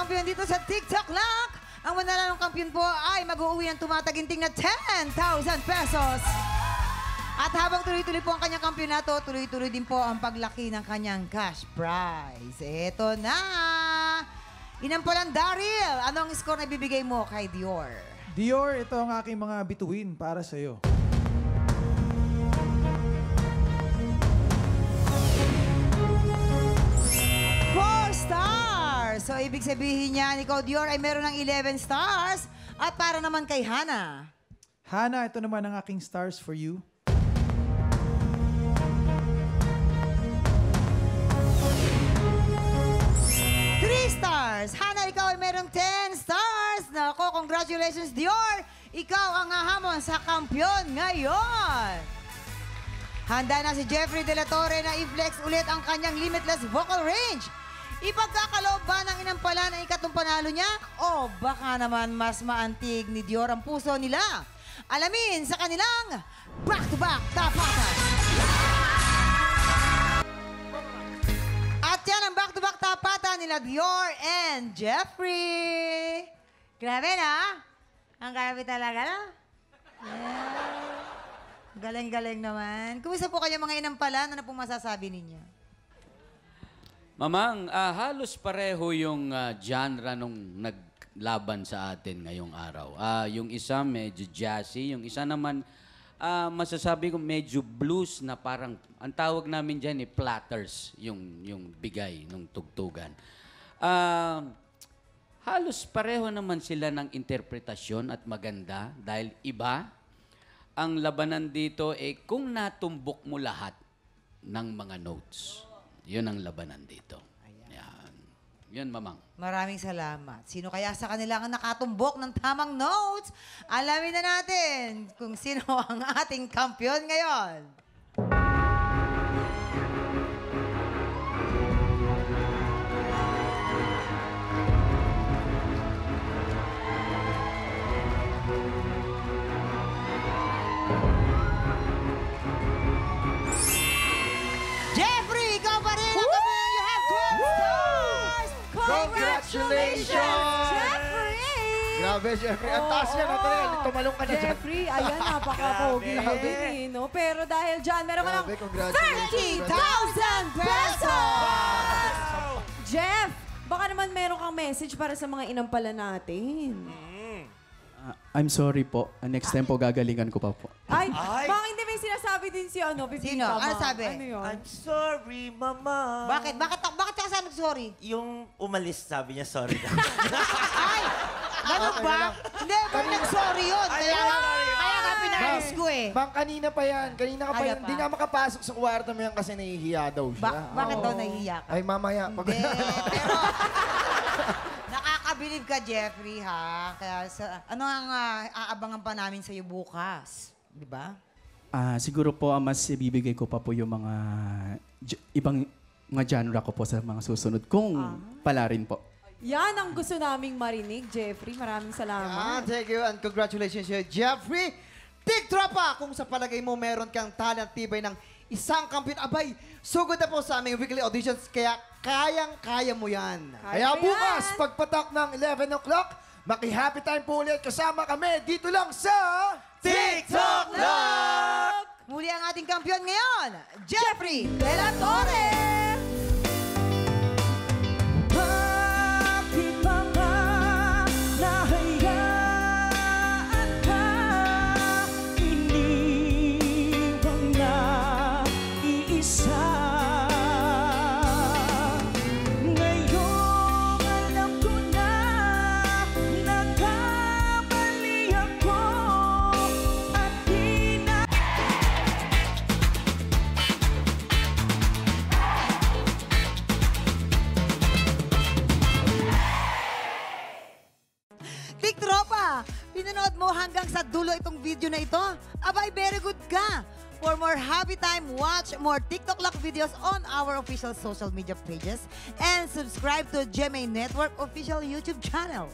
kampiyon dito sa TikTok Lock. Ang mananalong kampiyon po ay mag-uuwi ng tumataginting na 10,000 pesos. At habang tuloy-tuloy po ang kanyang kampiyonato, tuloy-tuloy din po ang paglaki ng kanyang cash prize. Eto na! Inampalan Daryl, ano ang score na ibibigay mo kay Dior? Dior, ito ang aking mga bituin para sa'yo. So, ibig sabihin niya, ikaw, Dior, ay meron ng 11 stars. At para naman kay Hana. Hana, ito naman ang aking stars for you. Three stars. Hana, ikaw ay merong 10 stars. Nako, congratulations, Dior. Ikaw ang hahamon sa kampiyon ngayon. Handa na si Jeffrey De La Torre na i-flex ulit ang kanyang limitless vocal range. Ipagkakaloob ba ng inampalan ang ikatong panalo niya? O baka naman mas maantig ni Dior ang puso nila? Alamin sa kanilang back-to-back tapatan. At yan ang back-to-back tapatan nila Dior and Jeffrey. Grabe na. Ang grabe talaga na. Yeah. Galing-galing naman. Kumusta po kayo mga inampalan? Ano pong masasabi ninyo? Mamang, halos pareho yung genre nung naglaban sa atin ngayong araw. Yung isa medyo jazzy, yung isa naman masasabi ko medyo blues na parang, ang tawag namin dyan platters, yung bigay ng tugtugan. Halos pareho naman sila ng interpretasyon at maganda dahil iba. Ang labanan dito kung natumbok mo lahat ng mga notes. Yun ang labanan dito. Yan. Yun, Mamang. Maraming salamat. Sino kaya sa kanila ang nakatumbok ng tamang notes? Alamin na natin kung sino ang ating kampiyon ngayon. Congratulations! Jeffrey! Grabe, Jeffrey. Ang taas niya. Tumalong ka na dyan. Jeffrey, ayan, napaka-pogi Grabe. din eh, no? Pero dahil dyan, meron ka ng Grabe, congratulations. 30,000 pesos! Jeff, baka naman meron kang message para sa mga inampala natin. I'm sorry po. Next time po gagalingan ko pa po. Ay, baka hindi may sinasabi din si Bibi Sino? Mama. Ano sabi? Ano yun? I'm sorry, Mama. Bakit? Bakit ka sa sorry? Yung umalis, sabi niya sorry. Ay! Ganun ba? Hindi, pag nag-sorry yun. Kaya nga pinalis ko eh. Bang, kanina pa yan. Kanina ka pa Ano yan. pa? Hindi nga makapasok sa kwarto mo yan kasi nahihiya daw siya. Bakit daw nahihiya ka? Ay, mamaya. Hindi, pero nakakabilib ka, Jeffrey, ha? Kaya ano ang aabangan pa namin sa'yo bukas? Di ba? Siguro po mas ibibigay ko pa po yung mga ibang mga genre ko po sa mga susunod kung pala rin po. Yan ang gusto naming marinig, Jeffrey. Maraming salamat. Thank you and congratulations sa'yo, Jeffrey. Tiktropa, kung sa palagay mo meron kang talent tibay ng isang kampiyon, abay, sugod na po sa aming weekly auditions, kaya kayang-kaya mo yan. Kaya mo bukas, yan. pagpatak ng 11 o'clock, maki-happy time po ulit kasama kami dito lang sa TikTok Lock! Muli ang ating kampiyon ngayon, Jeffrey De La Torre! Bakit ba nga nahayaan ka? Iniwang na iisa. Ngayong alam ko na nagkamali ako at di na... Tiktropa, pinanood mo hanggang sa dulo itong video na ito? Abay, very good ka! For more happy time, watch more TikTok Lock videos on our official social media pages and subscribe to GMA Network official YouTube channel.